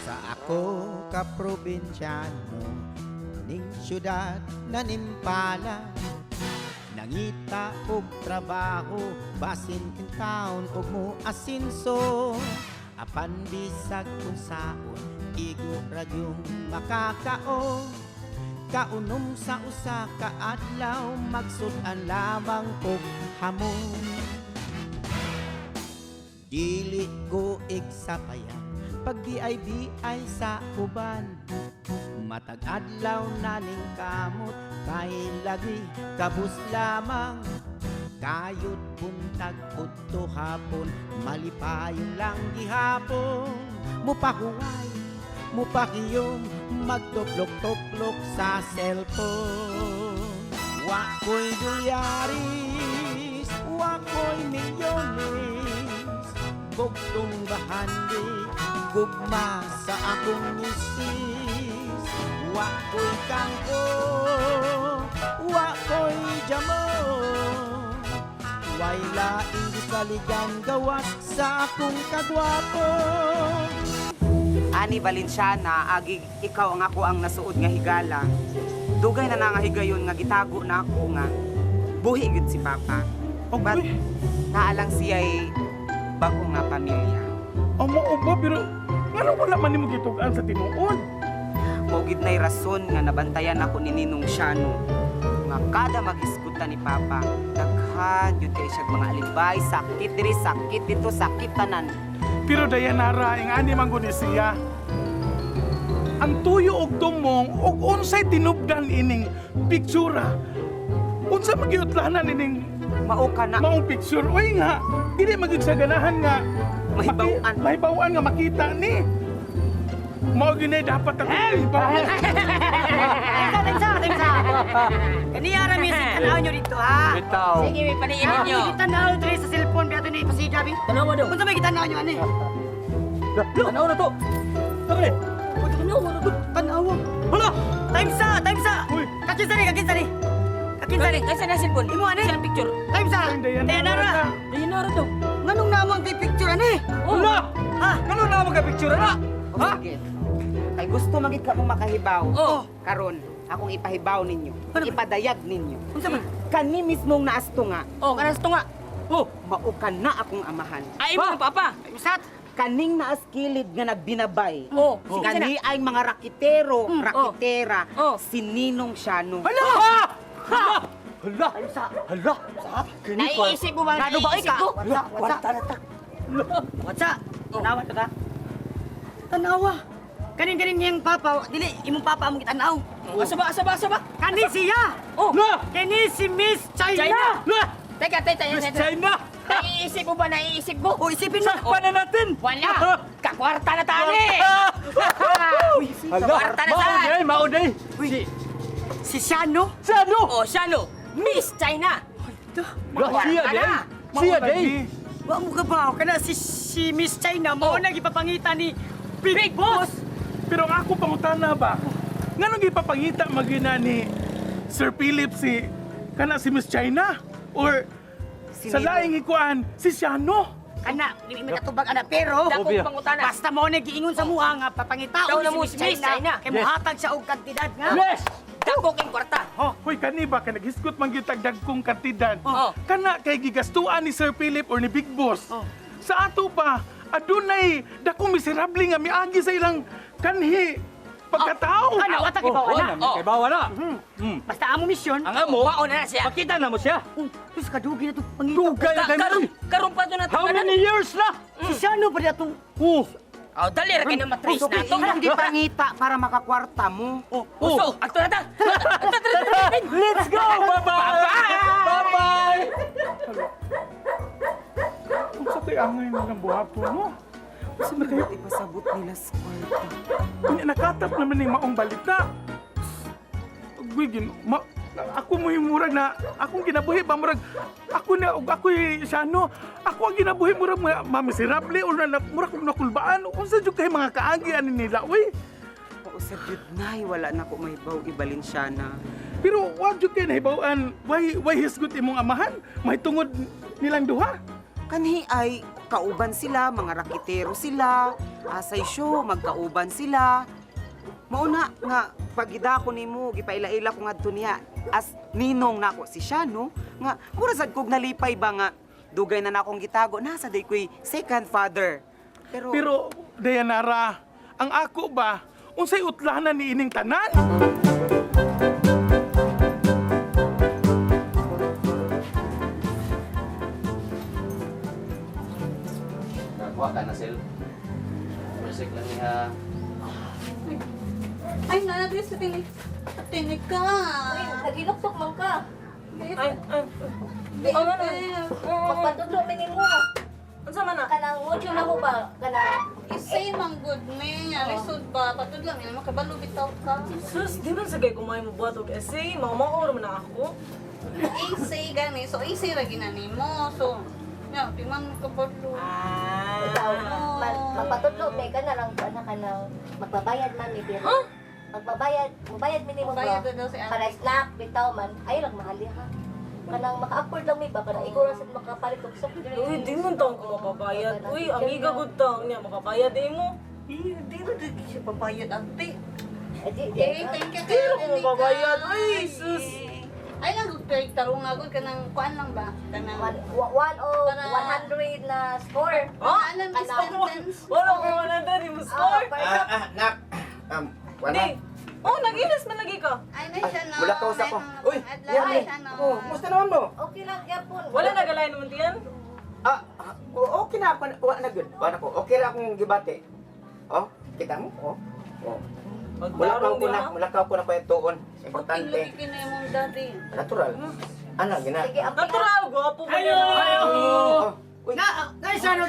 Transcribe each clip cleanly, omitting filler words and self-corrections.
Sa ako ka probinsyano, ning syudad na nimpala, nangita og trabaho, basin in town og mo asinso. Apan bisag kung saon, igo radyong makakaon. Kaunom sa usa ka adlaw, magsudan lamang og hamon. Dili ko igsapayan, pag BIBI sa uban. Matag adlaw na ning kamot, kay lagi kabus lamang. Kayod buntag udto hapon, malipayong lang gihapon. Mupahuway, mupakiyom, magtuplok-tuplok sa cellphone. Wako'y dolyaris, wako'y milyones, gugtong bahandi, gugma sa akong misis. Wako'y kangko, wako'y jamon, way laing saligan gawas sa akong kagwapo. Ani Valenciana, agig ikaw ang ako ang nasuod nga higala. Dugay na nga higayon nga gitago na ako nga. Buhi gud si Papa. But naalang siya'y bago nga pamilya. Amo ba, pero nga wala man nimo gitugan sa tinuod. Mugid na'y rason nga nabantayan ako ni Ninong Shano. Nga kada mag-iskuta ni Papa, daghan yun kayo siya mga alibay, sakit diri, sakit dito, sakit tanan. Pero Dayanara, ang ani man guni siya. Ang tuyo og tumong og unsay tinubdan ining pictura. Unsa magiutlanan ining Mao ka na. maong picture? Uy nga, dili magig sa ganahan nga Mahibawaan. mahibawaan nga makita ni. Mao ginay dapat ang mahibawaan. Timsa! Kaniya rami sa tanaw nyo dito, ha? Bitaw. Sige, may paniin ninyo. Sige, tanaw dito sa cellphone, biya ito na ipasiga, bi. Tanaw mo daw. Kung sa may kitanaw nyo, ano eh? Tanaw na to. Sabi. Tanaw. Hala! Timsa! Uy. Kakinsari! Kakinsari na cellphone. Imo, ano eh? Picture. Timsa! Dayanara! Dayanara to. Nganong naman kay picture, ano eh? Hala! Ha? Ano na magka-picture na? Ha? Ay gusto magit ka mong makahibaw. Oo. Karon, akong ipahibaw ninyo. Ipadayag ninyo. Unsa man? Kani mismong naasto nga. Oh, kanas to nga. Oh, maukan na akong amahan. Ay, imo, papa. Misat! Kaning naas kilid nga nagbinabay. Oh, Si kani ay mga rakitero, rakitera, Oh. si Ninong Shano. Hala! Hala! Hala! Naiisip mo ba? Gano ba Naiisip ikaw? mo? What's up? Tanawa ka? Tanawa. Kanin niyang papa, dili, imong papa among kitanaw. Asaba. Kani siya! Oh! La! Kani si Miss China! La! Teka. Miss China! Naiisip mo ba? Naiisip mo? O, isipin mo. Sakpan na natin! Wala! Kakwarta na tani! Hala! Kwarta na saan? Mauday! Si Shano? Sano? O, Shano! Miss China! Siya day! Siya day! Wa mo ka ba? Kana si Miss China mo nang ipapangita ni Big Boss! Pero ang ako pangutana ba? Nga nang ipapangita magina ni Sir Philip si kana si Miss China? Or Si sa Ninong. laing ikuan, si Siano? Kana, di mi katubag ana pero Obvious. pangutana. Basta mo na giingon sa muha nga papangitaon Daw na mo si si Miss China. Kay mohatag siya og kantidad nga. Yes! Dako king kwarta. Oh, hoy kani ba kay naghiskot man gyud tag dagkong kantidad. Oh. Kana kay gigastuan ni Sir Philip or ni Big Boss. Oh. Sa ato pa, adunay dakong miserable nga miagi sa ilang kanhi pagkatao. Kana wata Oh, kibawa na. kay bawa na. Basta amo misyon. Ang amo, Mauna na siya. makita na mo siya. Wis kadugi na to pangita. Dugay na kay Karon pa to na How many years na? Si Shano pa datong Oh, Oh, dali ra kay na matris na to. Hindi pangita para makakwarta mo. Uso, ato na ta. let's go! Bye-bye! Bye-bye! Kung sa tay angay ng buhato no. Kasi magkaya ipasabot nila sa kwarta. Kunya nakatap naman ni maong balita. Gugin, ako mo yung murag na akong ginabuhi ba murag ako na ug ako Siano. Ako ang ginabuhi murag mamiserable or na murag kung nakulbaan. Unsa jud kay mga kaagi ani nila, uy. sa Diyod nay, wala na ko may baw ibalin siya na. Pero wag jud kay nahibawaan why hisgot imong amahan? May tungod nilang duha. Kanhi ay kauban sila, mga rakitero sila, asay show, magkauban sila. Mauna nga pagida ko nimo gipaila-ila ko ngadto niya as ninong nako si siya no nga mura sad kog nalipay ba nga dugay na nakong gitago nasa day ko'y second father. Pero Dayanara, ang ako ba unsay utlanan ni ining tanan? Nagwa ka na, Sel. Music lang niya. Ay, nanagris sa tinig. Tinig ka. Uy, nagiluktok man ka. Di ano na. Magpatudlo minin mo. Unsa man na? Kanang modyo na mo ba? Kanang Isay mang good me. Alisod ba? Patud lang yan. Makabalo bitaw ka. Sus, di man sagay kumain mo buhat og essay. Mamaor man na ako. Isay gani. So, isay ra ginani mo. So, ya, tingnan mo kabalo. ikaw, magpatudlo may ka na lang kanang magbabayad man ni pero. Magbabayad minimum Bayad ba? na daw si ate. Para snack bitaw man. Ay lang mahali ha. Kanang maka-afford lang may ba para ikaw ra sad makapalit og soft drink. Uy, di man taong ko mapabayad. Uy, amiga good taong niya. Makabayad eh mo. Di na din siya papayad ate. Di, Thank you. Di na ko mapabayad. Uy, sus. Ay lang gud kay tarong agud kanang kuan lang ba? Kanang one o 100 na score. alam is Kanang- sentence. Wala ko man na di mo score. Nak. Wala. Di. Oh, nag-ilas man lagi ka. Ay, may siya no. Wala ka usap ko. Uy, Adlaw, yan may eh. siya no. Oh, musta naman mo? Okay lang yapon. Wala nagalay naman diyan. Okay na ako. Wala na good. Wala ko. Okay ra akong gibate. Oh, kita mo? Oh. Magbarong Mulakaw ko di na, ha. mulakaw ko na pa tuon. Ilog Importante. ikinay mong dati. Natural. Ano, gina? Sige, apil. Natural, gwapo ka Ayo! niya. Oh. Uy, Shano!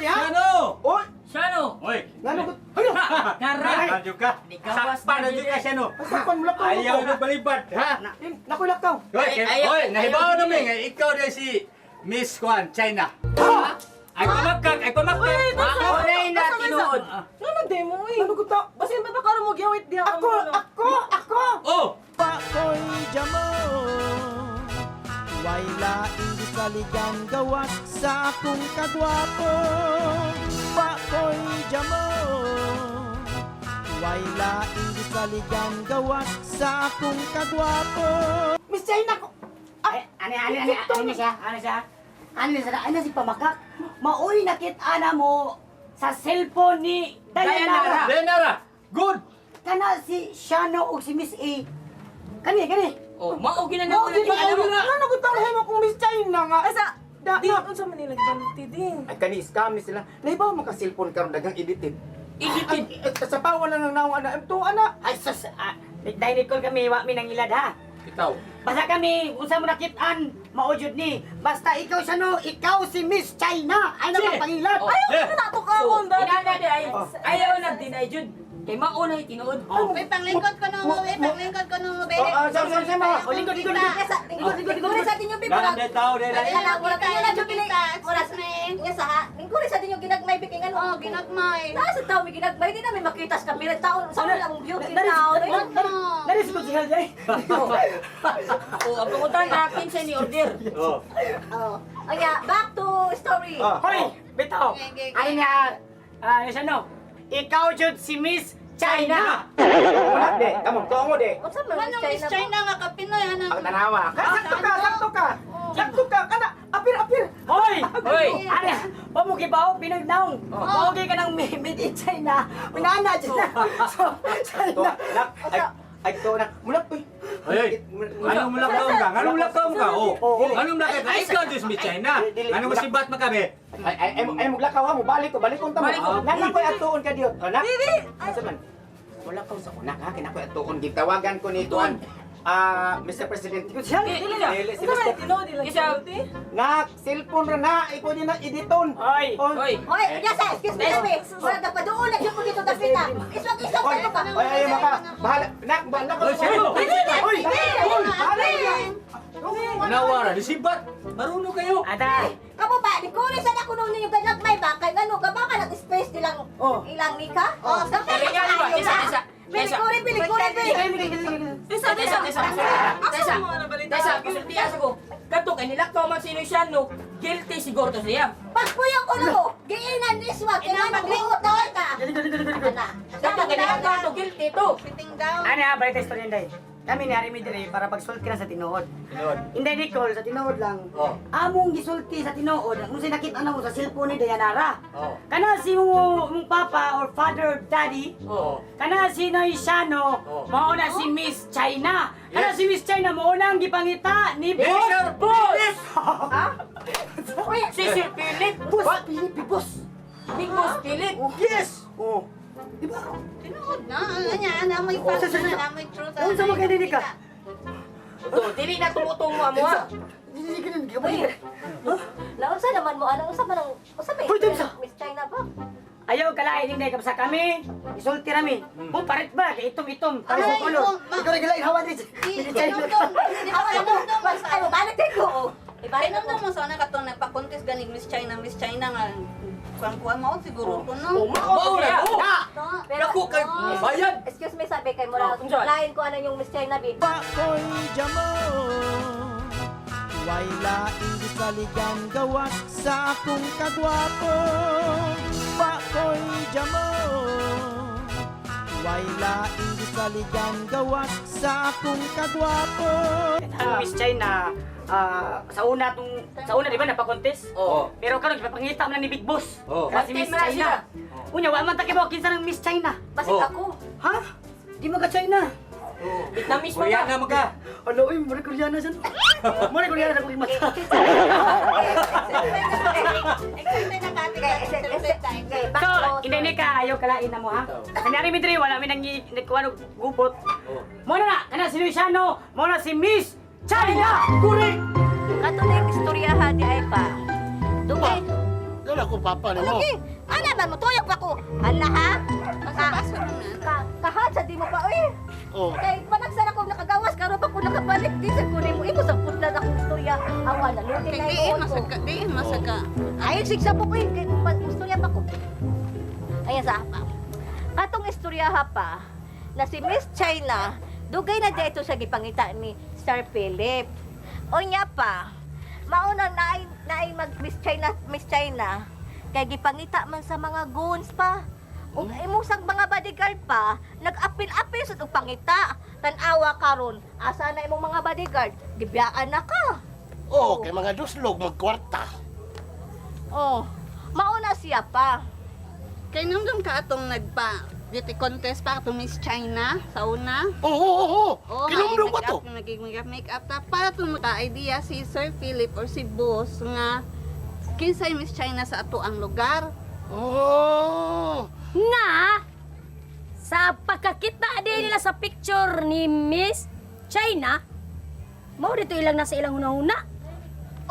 oy, Shano! Oy! ngano ko? Kara! Radyo ka! Sakpan na dyan ka siya, no? Sakpan mulakaw ko. Ayaw na balibad, ha? Nakoy lakaw. Oy, oy, nahibaw namin nga, ikaw na si Miss Kwan, China. Ay pamakag! Ako na yung natinood. Ano di mo eh? Ano ko ta? Basin ba ka mo gyawit diha ka mo? Ako. Oh! Pakoy jamo Way laing gisaligan gawas sa akong kagwapo Pakoy jamo Way laing gisaligan gawas sa akong kagwapo Miss China ko. Ay, ano siya? Ano si Pamakak? Maoy nakita na mo sa cellphone ni Dayanara. Dayanara! Good! Kana si Shano o si Miss A. Kani. Oh, maugi na Mao na gyud ano ko tawag mo kung Miss China nga. Asa, Da, di unsa man nila gibalti din. Ay, kani-scam sila. Naibaw mo ka cellphone karon dagang edited. Edited. Sa pawa na ng naong ana. Ito, ana. Ay sus, dahil Nicole kami wa mi nang ilad ha. Ikaw. Basta kami unsa mo nakitaan mao jud ni. Basta ikaw Shano, ikaw si Miss China. Ay naman pangilat. Yeah. Nato ka So, mo dahil. inana di ay, ayaw na dinay jud. Kay mauna yung tinood. May panglingkod ko nung mo, panglingkod ko nung mo, be. Sama. O lingkod. Lingkod sa tinyo bibo. Parang tao nila. Wala kayo na jud pili. Oras na eh. Nga sa lingkod sa tinyo ginagmay biking ano. Oh, ginagmay. Nasa tao may ginagmay di na may makita sa kamera tao sa lang beauty Dari- tao. Nari si Kuya Jay. O, ang pangutan natin siya ni order. Oh. Oh. Kaya back to story. Hoy, bitaw. Ay na, Shano, ikaw jud si Miss China. Wala, de. Kamong, tuwa mo, de. Unsa man Ano, Miss China nga kapinoy, ano? Ang tanawa. Sakto ka. Kana, apir. Hoy! Hoy! Ano? Pamukibaw, pinagnaong. Paugi ka ng made in China. Minana dyan na. So, To, China. nak, ay, to, nak. Mulak, uy. Ay, anong mulakaw ka? Anong mulakaw ka? Oh. Anong mulakaw ka? Ikaw, Diyos mi China. Anong masibat mo kami? Ay, muglakaw ha mo. Balik ko tamo. Nana ko atuon ka diot. Nak. Asa man? Mulakaw sa kunak ha. Kinako atuon. Gitawagan ko ni Tuan. Mr. President. Siya, Dili na. Dili, si Unsa man Mr. tinod nila Isa. beauty? Nak, cellphone ra na. Ikaw din na editon. Hoy! Hoy! Hoy, yasa, excuse me kami. Wala ka pa doon na jud ko dito dapita. Iswag Oy, ano ka? ay, maka. Bahala. Nak, bahala ko. Oy, sino? Oy, bahala ka. Nawara, disibat. Marunong kayo. Atay! Kamu ba, di ko rin sana kuno ninyo ganag may ba kay ano ka ba ka nag-space nilang ilang nika? Oh, Kaya nga, di ba? Isa. Tesa, kasultihan ko. Kato kay nilakaw man sino siya no. Guilty siguro to siya. Pagpuyong ko na mo, giinan niswa, kailangan magliot na ka. Kato kay nilakaw to guilty to. Sitting down. Ano ha, balik tayo story Inday. Kami ni Harry Midre para pagsulti na sa tinuod. Inday Nicole, sa tinuod lang. Among gisulti sa tinuod, kung si nakita na mo sa cellphone ni Dayanara. Kana si mong papa or father, daddy. Kana si Noy Shano, mauna si Miss China. Kana si Miss China, mauna ang gipangita ni Mr. Boss! Ha? Si Sir Philip. Boss, Pilipi, boss. Big Boss Philip. Yes! Oh. Diba? Tinuod na. Ano, may fact na, may truth. Ano sa mga ganyan ka? To, dili na tumutong mo amo ha. Hindi ka nun, di ka ba yun? Naunsa naman mo, anong usa man ang usa may Pwede sa- Miss China ba? Ayaw kalain hindi kapsa kami. Isulti rami. Mo parit ba? Kay itom-itom. Para sa Ay, kulo. oh, ma- Ikaw naglain hawan din. Ay, balik ko. Ibalik Kailan ko. mo sa una katong nagpa-contest ganing Miss China nga kuan mo siguro ko no. Maura ko. Pero Naku kay bayan. excuse me, sabi kay Mura, lain ko ano yung Miss China bi. Pako'y jamo Way laing gisaligan gawas sa akong kagwapo Pako'y jamo Way laing gisaligan gawas sa akong kagwapo Miss China, sa una di ba napakontes? Oo. Pero karon gipapangita man ni Big Boss. Oo. Kasi si Miss Content man China. Unya wa man takibaw kinsa ng Miss China. Basig Oh. ako. Ha? Di mo ka China. Vietnamese mo Korean ka. na magka. Ano oy, mura Koreana san. Mura Koreana sa kuling mata. So, hindi ka ayaw kalain na mo ha. Kanyari Midri, wala mi nang nagkuha ng gupot. Muna na, kana si Luciano, muna si Miss China. Correct. Kato na yung istoryahan di ay pa. Dugay. Wala ko papa ni mo. Okay. Ano ba mo tuyok pa ko? Hala ha? Kahat sa di mo pa oy. Oh. Kay panagsan ako nakagawas karon pa ko nakabalik di sa kunin mo imo sa putla akong istorya. Awa na lutin na Diin yung masaka, diin masaka. Ay, sigsa po ko yun. Kaya istorya pa ko. Ayan sa hapa. Katong istorya hapa, na si Miss China, dugay na dito sa gipangita ni Sir Philip. O niya pa, mauna naay mag Miss China, kay gipangita man sa mga goons pa. Ug imusang mga bodyguard pa, nag-apil-apil sa tug pangita. Tan-awa karon, asa na imong mga bodyguard? Gibiyaan na ka. Oh, kay mga duslog magkwarta. Oh, mauna siya pa. Kay nung ka atong beauty contest pa atong Miss China sa una. Oo. Kinumdum ba to? Naging make-up ta para tun maka-idea si Sir Philip or si Boss nga kinsay Miss China sa ato ang lugar. Oh. Nga, sa pagkakita din nila sa picture ni Miss China, mo dito ilang nasa ilang una-una.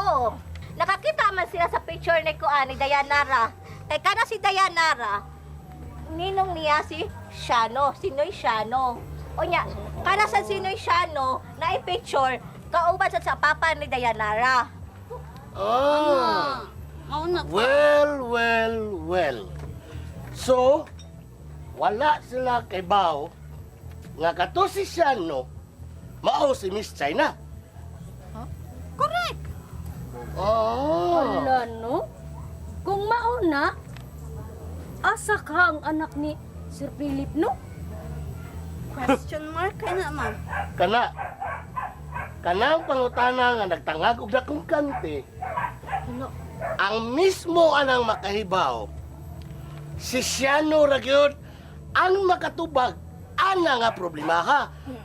Oo. Nakakita man sila sa picture ni Kuan ni Dayanara. Kay kana si Dayanara, ninong niya si Shano, si Noy Shano. O nya, kana sa si Noy Shano na i-picture, kauban sa papa ni Dayanara. Ah. Mauna ko. Well. So, wala sila kay Bao nga kato si Shano mao si Miss China. Correct. Oh. Wala, no? Kung mauna, asa ka ang anak ni Sir Philip, no? Question mark kay na man. Kana ang pangutana nga nagtangag og dakong kante. Ang mismo anang makahibaw, si Shano ra gyud ang makatubag ana nga problema ha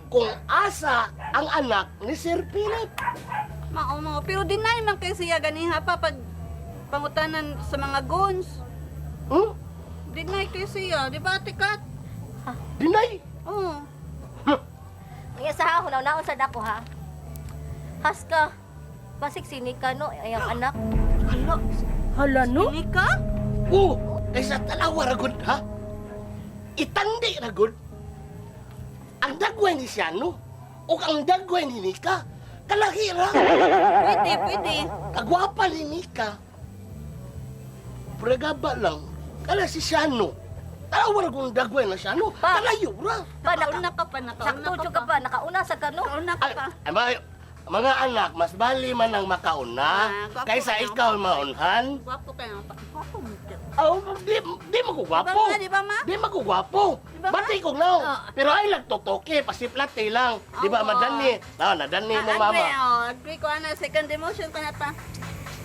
kung asa ang anak ni Sir Philip. Mao pero deny man kay siya ganiha pa pag pangutanan sa mga goons. Deny kay siya, di ba tikat? Dinay. Oo. Kaya sa hunaw naon sa dako ha. Haska, basig sinika no ayang anak. Hala, no? Ini ka? Kay sa tanawa ra gud ha. Itandi ra gud. Ang dagway ni Shano ug ang dagway ni Nika kalahi ra. Pwede. Kagwapa ni Nika. Pregaba lang. Kala si Shano. Tawar kong dagway na siya, no? Pa. Kalayo ra. Nakauna ka pa, nakauna Sakto ka ka pa, nakauna sa kano. Nakauna ka pa. Mga anak, mas bali man ang makauna gwapo kaysa ka, ikaw maunhan. Gwapo ka nga pa. Gwapo mo. Oh, di magugwapo. Di ba, ma? Di magugwapo. ba, ma? Bati ko na. Pero ay nagtotoke, pasiplate lang. Di ba, Oo. madani? Nadani mo, mama. Agree ko, ana. Second emotion ka na ta.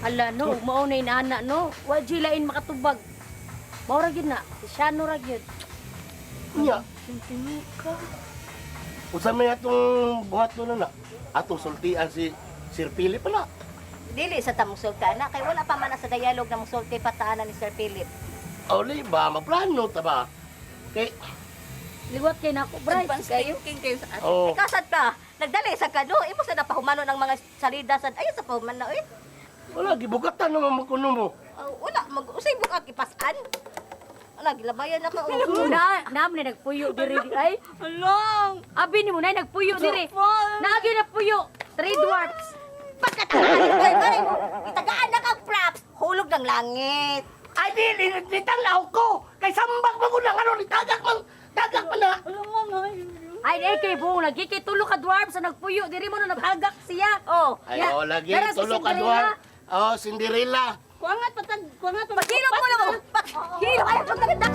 Hala, no, maunay na anak, no. Wa jilain makatubag. Maura gyud na, siya no ra gyud. Nya. Usa may atong buhat na na. Atong sultian si Sir Philip na. Dili sa tamong sulti na kay wala pa man na sa dialog na mong sulti pataanan ni Sir Philip. Oli ba, maplano ta ba? Kay, Liwat kay nako, bright kayo. Thinking kayo sa atin. oh, Kasad ka, nagdali sa kano, imo sa napahumano ng mga salida sa ayo sa pahumano eh. wala, gibugatan naman mo kuno mo. Wala mag-usay mo ka kipasan. Wala gilabayan na ka. Naam ni nagpuyo diri ay. Along! Abi ni mo nay nagpuyo diri. Naagi na puyo. 3 dwarfs. Pagkatagan itagaan na kang props, hulog ng langit. Ay, di nitanglaw ko. Kay sambak mo na ano, tagak man na. Ay di kay buong lagi kay tulo ka dwarfs sa nagpuyo diri mo na naghagak siya. Oh. Ay, ya. lagi, Pero si tulo ka Cinderella, duwan. Oh, Cinderella. Kuangat patag, kuangat patag. Pakilog mo lang. Pakilog ayaw pagkaganda.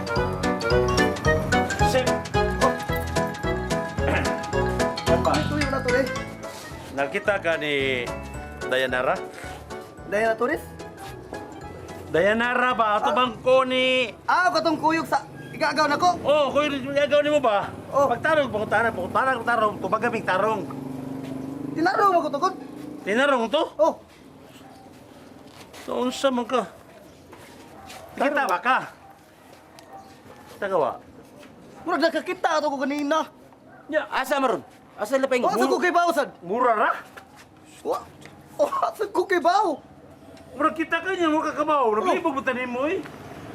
Tuyo na to eh. Nakita ka ni Dayanara? Dahil na turis. Dayanara ba? Ato bang ko ni... Katong kuyog sa igagaw na ko. Oh, kuya, gagaw ni mo ba? Oh. Pagtarong, tarong, tumagaming tarong. Tinaro mo ko tugod. Tinarong to? Oh, Noon sa man ka? Kita ba ka? Tagawa. murag nakakita ato ko kanina. Ya, Asa maron? Asa lapay Asa ko kay bawsan? mura ra? Asa ko kay baw? Mura kita ka niya, mura kakabaw. Nabibog mo tanin mo eh.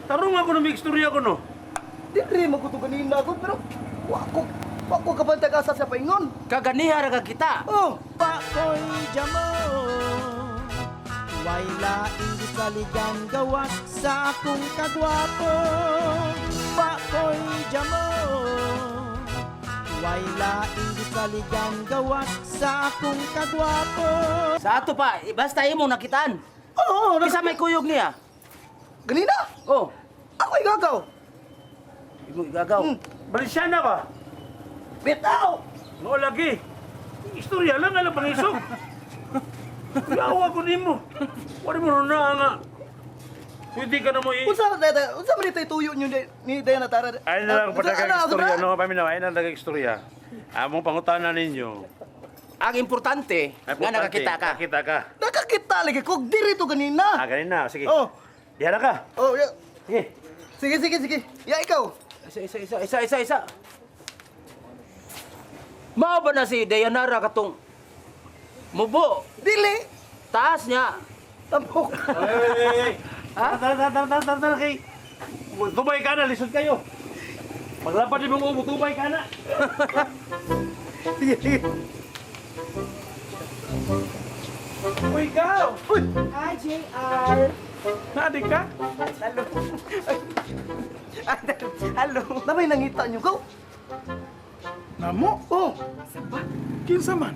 Tarong ako na may istorya ko no. Dili mo ko to kanina ko pero wa ko kabantag asa sa paingon. Kaganiha ra ka kita. Oh, Pakoy jamo Way laing gisaligan gawas sa akong kagwapo Pakoy jamo Way laing gisaligan gawas sa akong kagwapo Sa ato pa, basta imo nakitaan. oh, Kisa may kuyog niya. kanina. Oh, Ako igagaw. imo igagaw. Balisyana ba? Bitaw. No lagi. Istorya lang alam pangisog. Yawa ko nimo. Wala mo na nga. Pwede ka na mo Unsa man ito'y tuyo niyo ni Diana Tara? Ay na lang padagang istorya no, paminaw ay na dagang istorya. Among pangutana ninyo. Ang importante, nga nakakita ka. Nakita ka. Nakakita lagi ko diri to kanina. Ganun na, sige. Oh, Diyan na ka. oh, ya. Sige. Sige. Ya ikaw. Isa. Mao ba na si Dayanara katong mubo? Dili. Taas niya. Tampok. Hey. Tara kay. Tubay ka na, lisod kayo. Paglapad din mong ubo, tubay ka na. Sige. Uy, ikaw! Uy, Hi, JR. Naadik ka? Hello. namay nangita niyo ko. Namo? Oh, Kinsa man?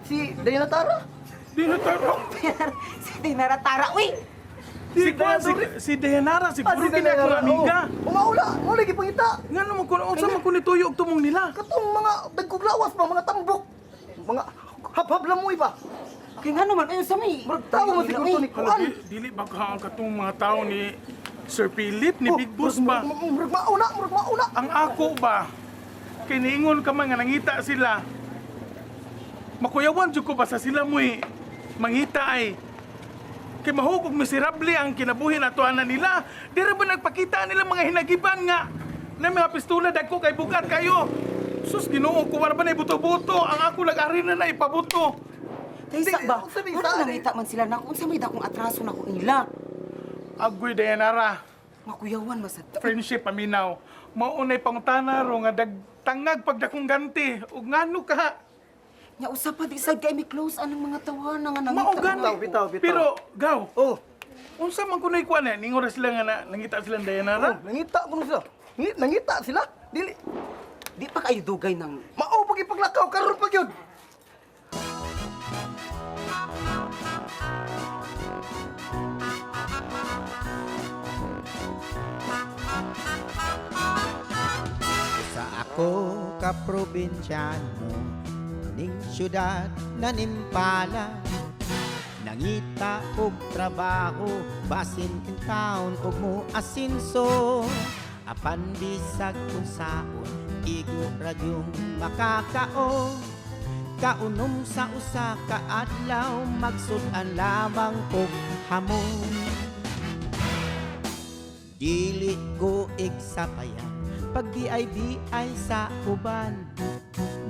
si Diana Tara. Di na taro. Si Dinara Tara. Uy! Si Dayanara, siguro si Diana kinakong Tara, amiga. Oh, maula, mo lagi pangita. Nga naman kung unsa man kung nituyo og tumong nila. Katong mga dagkuglawas pa, mga tambok. Mga hab-hab lamoy ba? Kaya nga naman, ayun sa may... Murag tawa mo siguro to ni Kuan. Dili ba ka ang katong mga tao ni Sir Philip, ni Big Boss ba? Murag mauna. Ang ako ba? Kiniingon ka man nga nangita sila. Makuyawan jud ko ba sa sila mo'y mangita ay. Kay mahugog miserable ang kinabuhi na tuanan nila. Dira ba nagpakita nila mga hinagiban nga na mga pistola dagko kay bugat kayo. Sus Ginoo ko wala ba na ibuto-buto ang ako nag-ari na ipabuto. Taysa ba? Sabi Mura sa nangita man sila na kung sa may dakong atraso na ko nila. Agoy Dayanara, Makuyawan masad. friendship paminaw. Maunay pangutana ro nga dagtangag pagdakong ganti ug ngano ka. Nya usa pa di sad kay mi close anang mga tawanan nga nangita. Maugan. Bitaw. Pero gaw, Oh, unsa man kunay kuan ningon ra sila nga nangita silang Dayanara? nangita ko na sila. Nangita sila. Dili. Di pa kayo dugay ng... Mao pag ipaglakaw karon pag yun. Sa ako ka probinsyano ning syudad na nimpala nangita og trabaho basin king taon og mo asinso apan bisag kung saon igo radyong makakaon kaunom sa usa ka adlaw magsudan lamang og hamon dili ko igsapayan pag BIBI sa uban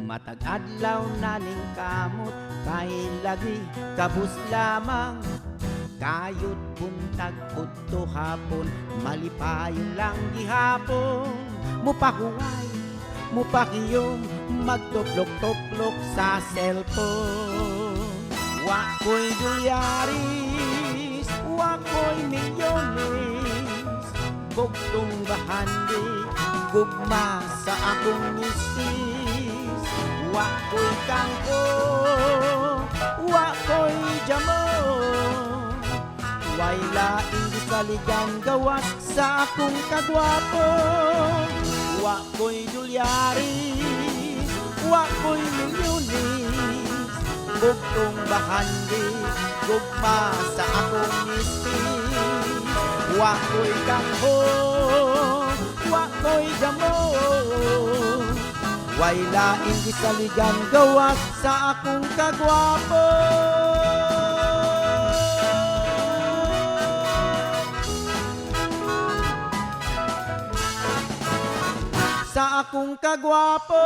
matag adlaw naning kamot kay lagi kabus lamang kayod buntag udto hapon malipayon lang gihapon mupahuway mupakiyom magtuklok-tuklok sa cellphone wa ko'y dolyaris wa ko'y milyones bugtong bahandi gugma sa akong misis wa ko'y kangko wa ko'y jamo way laing gisaligan gawas sa akong kagwapo wa ko'y dolyaris wa ko'y milyones bugtong bahandi gugma sa akong misis wa ko'y kangko wa ko'y damo way laing gisaligan gawas sa akong kagwapo sa akong kagwapo